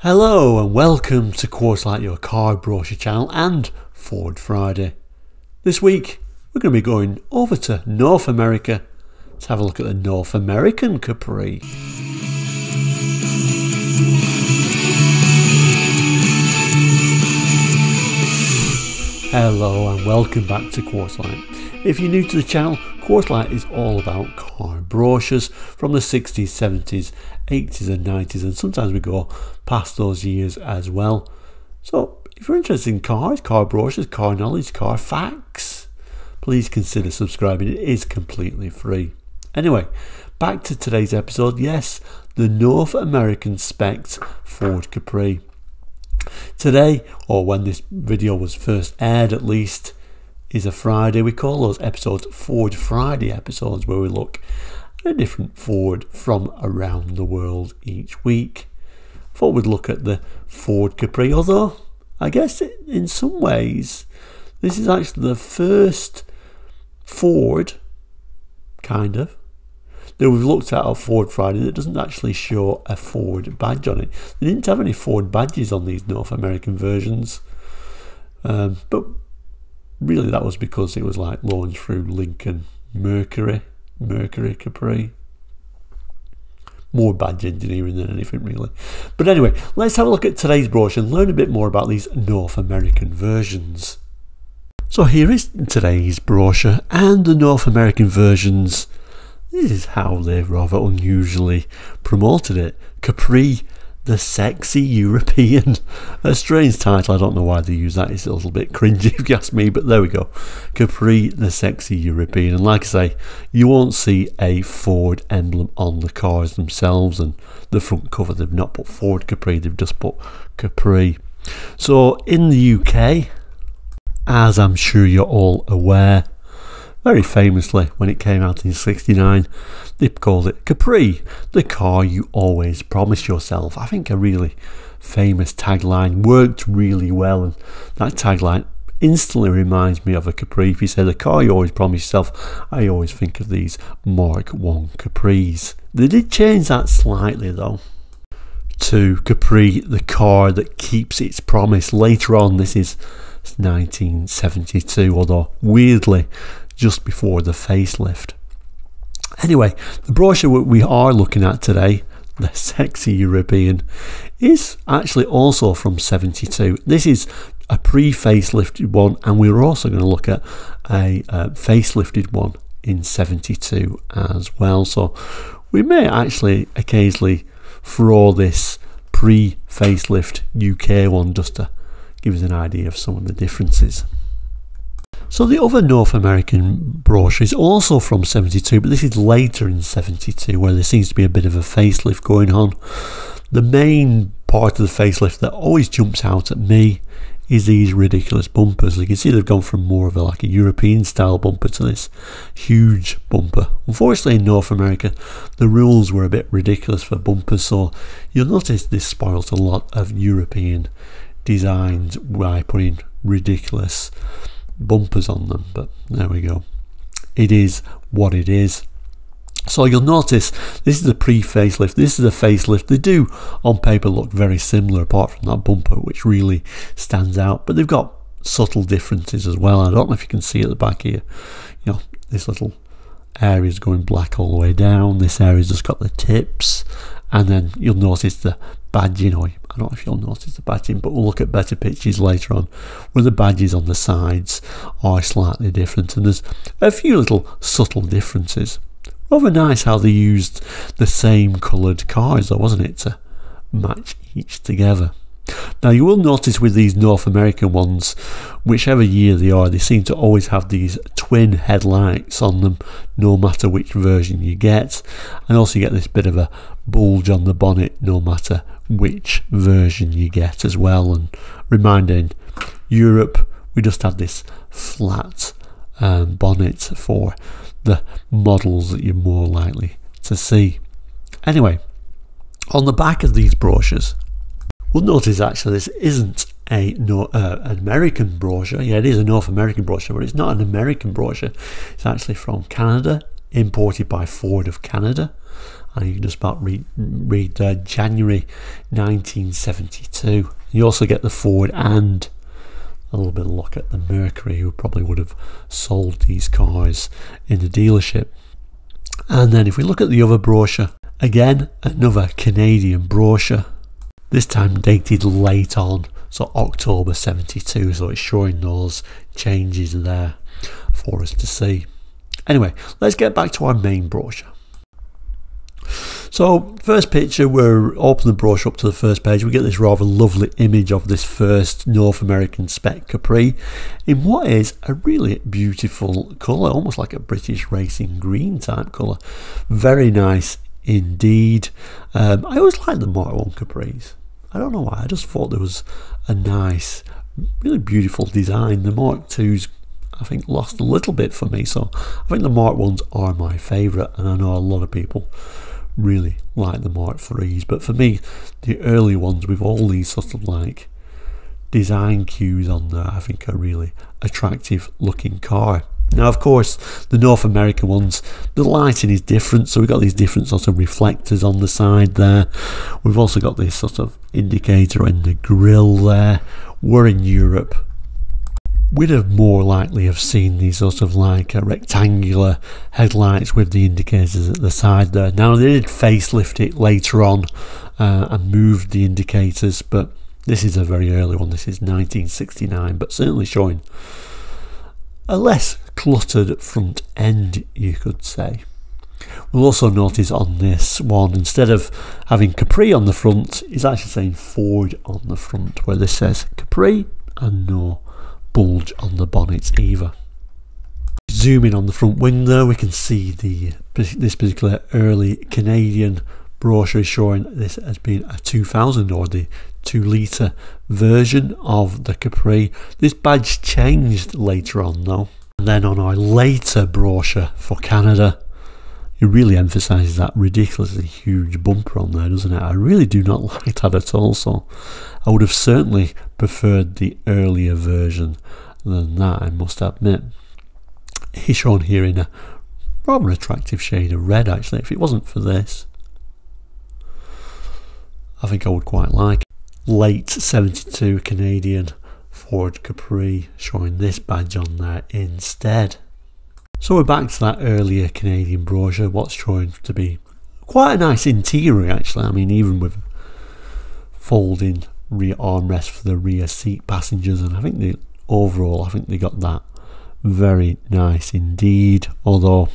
Hello and welcome to Quartzlight, your car brochure channel and Ford Friday. This week we're going to be going over to North America to have a look at the North American Capri. Hello and welcome back to Quartzlight. If you're new to the channel, Quartzlight is all about car brochures from the 60s, 70s, 80s and 90s, and sometimes we go past those years as well. So if you're interested in cars, car brochures, car knowledge, car facts, please consider subscribing. It is completely free. Anyway, back to today's episode. Yes, the North American Spec Ford Capri. Today, or when this video was first aired at least, is a Friday. We call those episodes Ford Friday episodes, where we look at a different Ford from around the world each week. Thought we'd look at the Ford Capri, although I guess in some ways this is actually the first Ford, kind of, that we've looked at on Ford Friday that doesn't actually show a Ford badge on it. They didn't have any Ford badges on these North American versions, but really that was because it was like launched through Lincoln Mercury Capri. More badge engineering than anything really. But anyway, let's have a look at today's brochure and learn a bit more about these North American versions. So here is today's brochure and the North American versions. This is how they've rather unusually promoted it. Capri, the sexy European. A strange title, I don't know why they use that. It's a little bit cringy if you ask me, but there we go. Capri, the sexy European. And like I say, you won't see a Ford emblem on the cars themselves, and the front cover they've not put Ford Capri, they've just put Capri. So in the UK, as I'm sure you're all aware, very famously, when it came out in '69, they called it Capri, the car you always promise yourself. I think a really famous tagline, worked really well, and that tagline instantly reminds me of a Capri. If you say the car you always promise yourself, I always think of these Mark I Capris. They did change that slightly though, to Capri, the car that keeps its promise. Later on, this is 1972, although weirdly just before the facelift. Anyway, the brochure we are looking at today, the sexy European, is actually also from 72. This is a pre-facelifted one, and we're also going to look at a facelifted one in 72 as well. So we may actually occasionally throw this pre-facelift UK one just to give us an idea of some of the differences. So the other North American brochure is also from 72, but this is later in 72, where there seems to be a bit of a facelift going on. The main part of the facelift that always jumps out at me is these ridiculous bumpers. You can see they've gone from more of a European style bumper to this huge bumper. Unfortunately in North America the rules were a bit ridiculous for bumpers, so you'll notice this spoils a lot of European designs by putting ridiculous bumpers on them, but there we go. It is what it is. So you'll notice this is a pre-facelift, this is a facelift. They do on paper look very similar apart from that bumper, which really stands out, but they've got subtle differences as well. I don't know if you can see at the back here, you know, this little area is going black all the way down, this area's just got the tips, and then you'll notice the badging, or I don't know if you'll notice the badging, but we'll look at better pictures later on where the badges on the sides are slightly different, and there's a few little subtle differences. Rather nice how they used the same coloured cars though, wasn't it, to match each together. Now you will notice with these North American ones, whichever year they are, they seem to always have these twin headlights on them no matter which version you get, and also you get this bit of a bulge on the bonnet no matter which version you get as well. And reminding Europe, we just had this flat bonnet for the models that you're more likely to see. Anyway, on the back of these brochures, we'll notice actually this isn't an American brochure. Yeah, it is a North American brochure, but it's not an American brochure. It's actually from Canada, imported by Ford of Canada. and you can just about read January 1972. You also get the Ford and a little bit of look at the Mercury, who probably would have sold these cars in the dealership. And then if we look at the other brochure, again another Canadian brochure, this time dated late on, so October 72, so it's showing those changes there for us to see. Anyway, let's get back to our main brochure. So first picture, we're open the brochure up to the first page. We get this rather lovely image of this first North American Spec Capri in what is a really beautiful colour, almost like a British racing green type colour. Very nice indeed. I always liked the Mark 1 Capris. I don't know why, I just thought there was a nice, really beautiful design. The Mark 2s I think lost a little bit for me, so I think the Mark 1s are my favourite, and I know a lot of people really like the Mark 3s, but for me the early ones with all these sort of like design cues on there I think are really attractive looking car. Now of course the North American ones, the lighting is different, so we've got these different sort of reflectors on the side there. We've also got this sort of indicator in the grille there. We're in Europe. We'd have more likely have seen these sort of like rectangular headlights with the indicators at the side there. Now they did facelift it later on and moved the indicators, but this is a very early one. This is 1969, but certainly showing a less cluttered front end, you could say. We'll also notice on this one, instead of having Capri on the front, it's actually saying Ford on the front, where this says Capri and no bulge on the bonnet either. Zoom in on the front wing there, we can see this particular early Canadian brochure is showing this as being a 2000 or the 2-litre version of the Capri. This badge changed later on though. And then on our later brochure for Canada, it really emphasises that ridiculously huge bumper on there, doesn't it? I really do not like that at all, so I would have certainly preferred the earlier version than that, I must admit. He's shown here in a rather attractive shade of red actually. If it wasn't for this, I think I would quite like it. Late 72 Canadian Ford Capri, showing this badge on there instead. So we're back to that earlier Canadian brochure, what's showing to be quite a nice interior actually. I mean, even with folding rear armrest for the rear seat passengers, and I think overall I think they got that very nice indeed. Although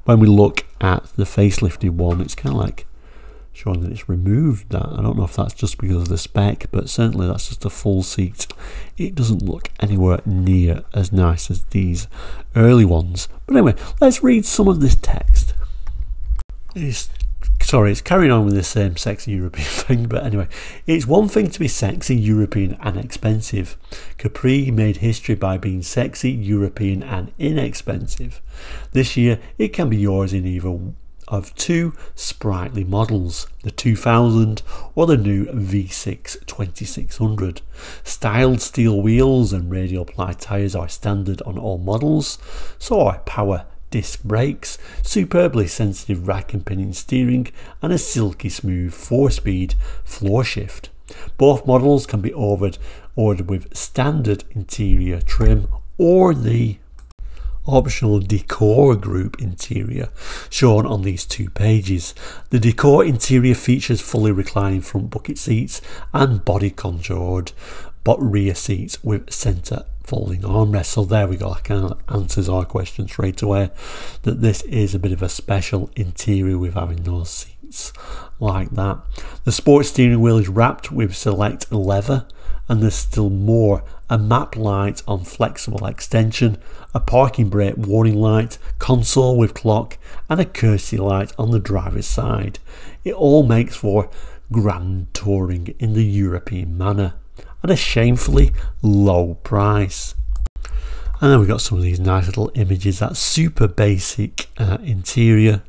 when we look at the facelifted one, it's kind of like showing that it's removed that. I don't know if that's just because of the spec, but certainly that's just a full seat. It doesn't look anywhere near as nice as these early ones. But anyway, let's read some of this text. It's carrying on with the same sexy European thing, but anyway, it's one thing to be sexy, European and expensive. Capri made history by being sexy, European and inexpensive. This year it can be yours in either of two sprightly models, the 2000 or the new V6 2600. Styled steel wheels and radial ply tyres are standard on all models, so are power disc brakes, superbly sensitive rack and pinion steering and a silky smooth 4-speed floor shift. Both models can be ordered with standard interior trim or the optional decor group interior shown on these two pages. The decor interior features fully reclining front bucket seats and body contoured but rear seats with centre folding armrests. So there we go, that kind of answers our question straight away, that this is a bit of a special interior with having those seats like that. The sports steering wheel is wrapped with select leather, and there's still more: a map light on flexible extension, a parking brake warning light, console with clock and a courtesy light on the driver's side. It all makes for grand touring in the European manner at a shamefully low price. And then we've got some of these nice little images, that super basic interior.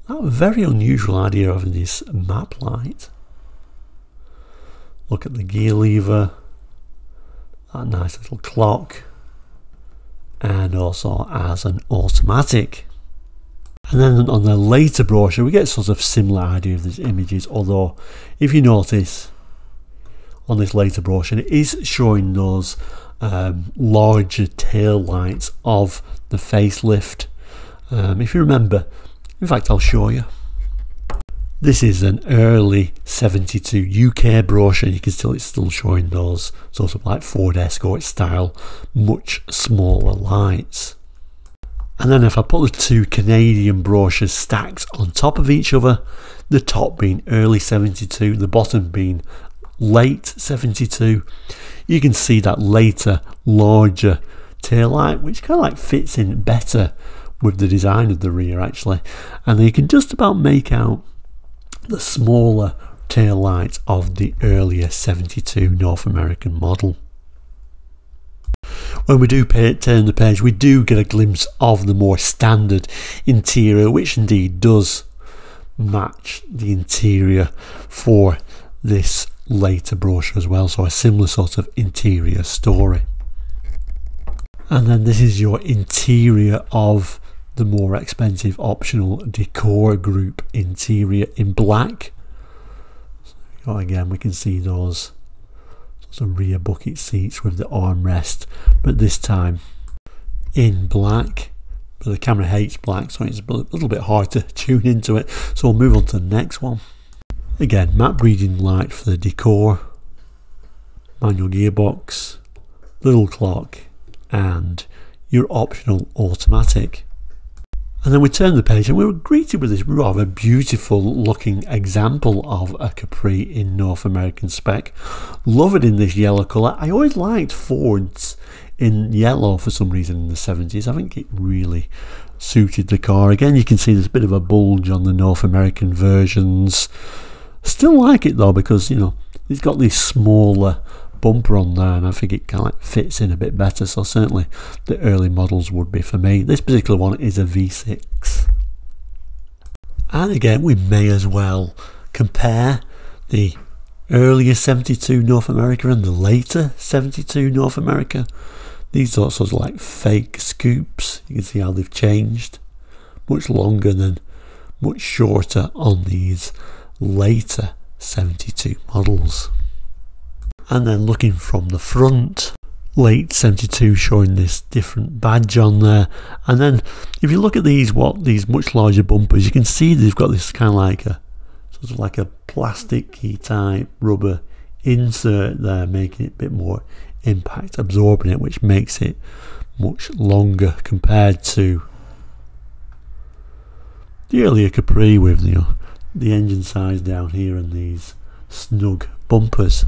That very unusual idea of this map light. Look at the gear lever, that nice little clock, and also as an automatic. And then on the later brochure we get sort of similar idea of these images, although if you notice on this later brochure it is showing those larger tail lights of the facelift. If you remember, in fact I'll show you. This is an early 72 UK brochure. You can still, it's still showing those sort of like Ford Escort style, much smaller lights. And then if I put the two Canadian brochures stacked on top of each other, the top being early 72, the bottom being late 72, you can see that later, larger tail light, which kind of like fits in better with the design of the rear actually. And then you can just about make out the smaller tail light of the earlier 72 North American model. When we do turn the page, we do get a glimpse of the more standard interior, which indeed does match the interior for this later brochure as well, so a similar sort of interior story. And then this is your interior of the more expensive optional decor group interior in black. So again we can see those sorts of rear bucket seats with the armrest, but this time in black. But the camera hates black, so it's a little bit hard to tune into it, so we'll move on to the next one. Again, matte reading light for the decor, manual gearbox, little clock, and your optional automatic. And then we turn the page and we were greeted with this rather beautiful looking example of a Capri in North American spec. Love it in this yellow colour. I always liked Fords in yellow for some reason in the 70s. I think it really suited the car. Again, you can see there's a bit of a bulge on the North American versions. Still like it though, because you know it's got this smaller bumper on there, and I think it kind of like fits in a bit better. So certainly the early models would be for me. This particular one is a V6. And again, we may as well compare the earlier 72 North America and the later 72 North America. These are sort of like fake scoops. You can see how they've changed. Much longer than, much shorter on these later 72 models. And then looking from the front, late 72 showing this different badge on there. And then if you look at these much larger bumpers, you can see they've got this kind of like a sort of like a plasticky type rubber insert there, making it a bit more impact absorbing it, which makes it much longer compared to the earlier Capri with the engine size down here and these snug bumpers.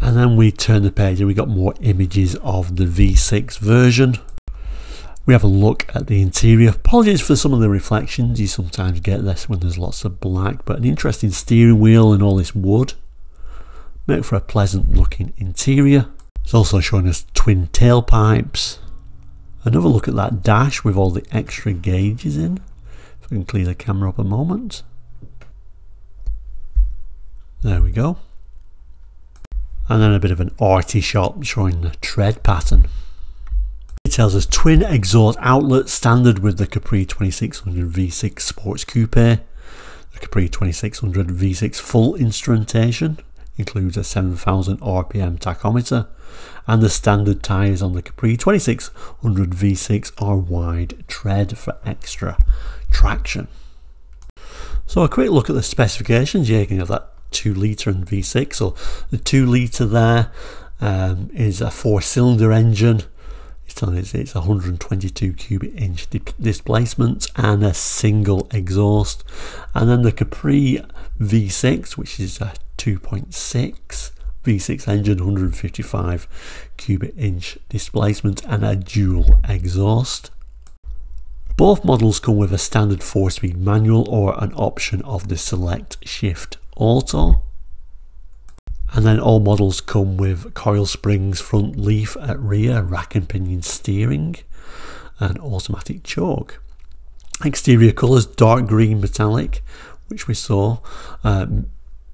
And then we turn the page and we got more images of the V6 version. We have a look at the interior. Apologies for some of the reflections, you sometimes get this when there's lots of black, but an interesting steering wheel and all this wood make for a pleasant looking interior. It's also showing us twin tailpipes. Another look at that dash with all the extra gauges in. If I can clear the camera up a moment. There we go. And then a bit of an arty shot showing the tread pattern. It tells us twin exhaust outlet standard with the Capri 2600 V6 Sports Coupe. The Capri 2600 V6 full instrumentation includes a 7000 RPM tachometer, and the standard tyres on the Capri 2600 V6 are wide tread for extra traction. So a quick look at the specifications. Yeah, you can have that 2 litre and V6. So the 2 litre there is a 4-cylinder engine. It's telling us it's 122 cubic inch displacement and a single exhaust. And then the Capri V6, which is a 2.6 V6 engine, 155 cubic inch displacement and a dual exhaust. Both models come with a standard 4-speed manual or an option of the Select Shift Auto. And then all models come with coil springs, front leaf at rear, rack and pinion steering and automatic choke. Exterior colours: dark green metallic, which we saw,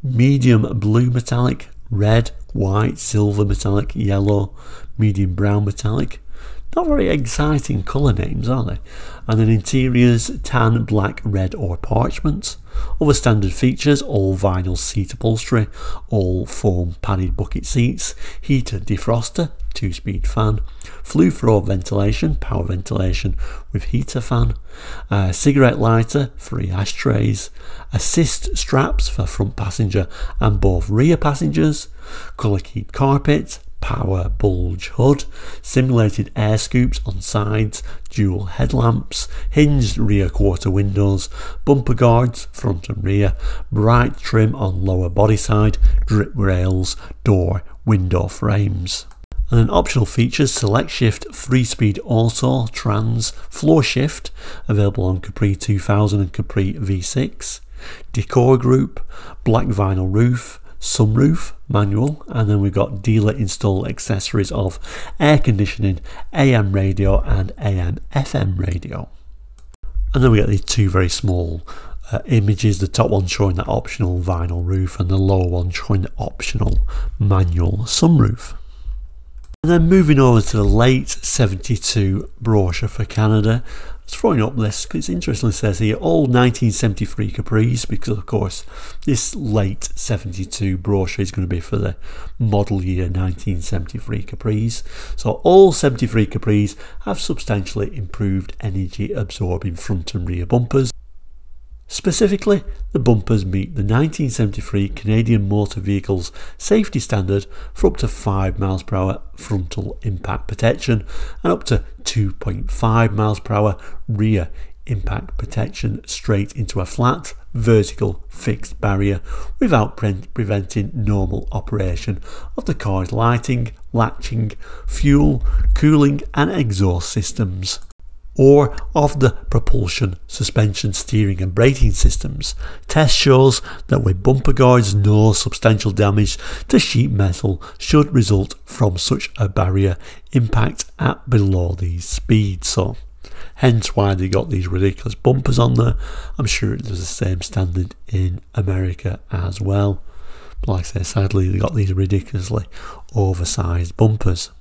medium blue metallic, red, white, silver metallic, yellow, medium brown metallic, Not very exciting colour names, are they? And then interiors, tan, black, red or parchment. Other standard features, all vinyl seat upholstery, all foam padded bucket seats, heater defroster, 2-speed fan, flue floor ventilation, power ventilation with heater fan, cigarette lighter, 3 ashtrays, assist straps for front passenger and both rear passengers, colour keyed carpet, power bulge hood, simulated air scoops on sides, dual headlamps, hinged rear quarter windows, bumper guards front and rear, bright trim on lower body side, drip rails, door, window frames. And then optional features, select shift, 3-speed auto, trans, floor shift, available on Capri 2000 and Capri V6, decor group, black vinyl roof, sunroof, manual, and then we've got dealer installed accessories of air conditioning, AM radio and AM FM radio. And then we get these two very small images, the top one showing that optional vinyl roof and the lower one showing the optional manual sunroof. And then moving over to the late 72 brochure for Canada. It's throwing up this because it's interesting. It says here all 1973 Capris, because of course this late 72 brochure is going to be for the model year 1973 Capris. So all 73 Capris have substantially improved energy absorbing front and rear bumpers. Specifically, the bumpers meet the 1973 Canadian Motor Vehicles safety standard for up to 5 miles per hour frontal impact protection and up to 2.5 miles per hour rear impact protection straight into a flat, vertical, fixed barrier without preventing normal operation of the car's lighting, latching, fuel, cooling and exhaust systems, or of the propulsion, suspension, steering and braking systems. Test shows that with bumper guards no substantial damage to sheet metal should result from such a barrier impact at below these speeds. So hence why they got these ridiculous bumpers on there. I'm sure there's the same standard in America as well. But like I say, sadly they got these ridiculously oversized bumpers.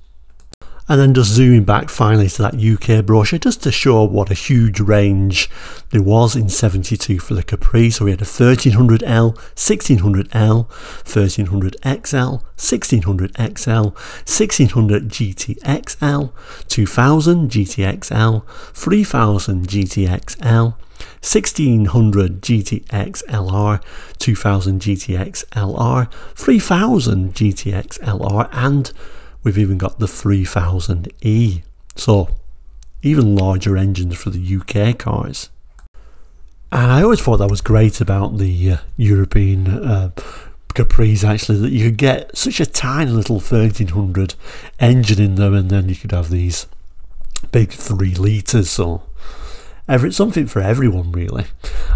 And then just zooming back finally to that UK brochure, just to show what a huge range there was in 72 for the Capri. So we had a 1300L, 1600L, 1300XL, 1600XL, 1600 GTXL, 2000 GTXL, 3000 GTXL, 1600 GTX-LR, 2000 GTX-LR, 3000 GTX-LR, and we've even got the 3000E. So even larger engines for the UK cars. And I always thought that was great about the European Capris, actually, that you could get such a tiny little 1300 engine in them, and then you could have these big 3 litres. So something for everyone really.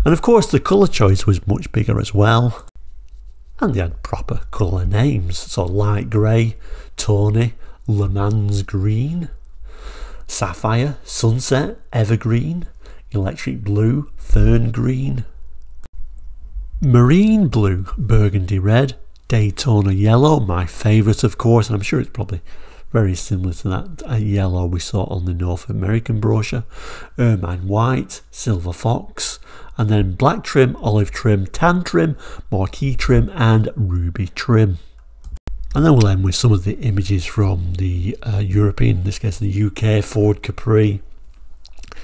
And of course the colour choice was much bigger as well, and they had proper colour names. So light grey, tawny, Le Mans green, sapphire, sunset, evergreen, electric blue, fern green, marine blue, burgundy red, Daytona yellow, my favourite of course, and I'm sure it's probably very similar to that yellow we saw on the North American brochure, ermine white, silver fox, and then black trim, olive trim, tan trim, marquee trim and ruby trim. And then we'll end with some of the images from the European, in this case the UK Ford Capri.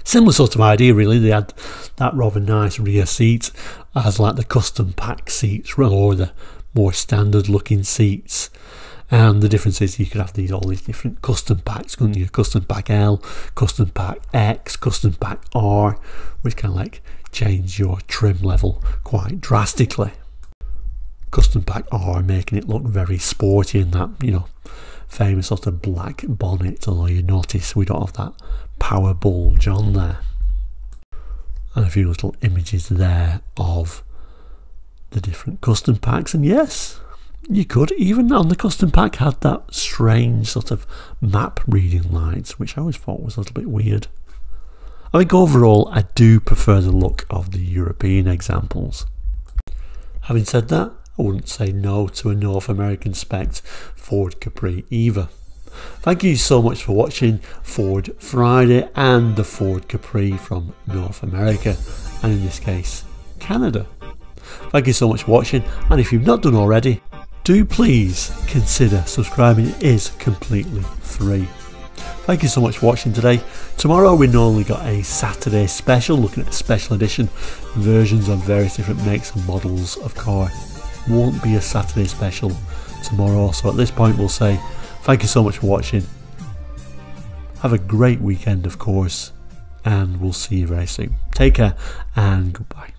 Similar sort of idea really. They had that rather nice rear seat as like the custom pack seats or the more standard looking seats. And the difference is you could have all these different custom packs, couldn't you? Custom pack L, custom pack X, custom pack R, which can like change your trim level quite drastically. Custom pack R making it look very sporty in that, you know, famous sort of black bonnet, although you notice we don't have that power bulge on there. And a few little images there of the different custom packs, and yes, you could even on the custom pack had that strange sort of map reading lights, which I always thought was a little bit weird. I think overall I do prefer the look of the European examples. Having said that, I wouldn't say no to a North American spec Ford Capri either. Thank you so much for watching Ford Friday and the Ford Capri from North America, and in this case Canada. Thank you so much for watching, and if you've not done already, do please consider subscribing. It is completely free. Thank you so much for watching today. Tomorrow we normally got a Saturday special looking at special edition versions of various different makes and models of car. Won't be a Saturday special tomorrow, so at this point we'll say thank you so much for watching. Have a great weekend, of course, and we'll see you very soon. Take care and goodbye.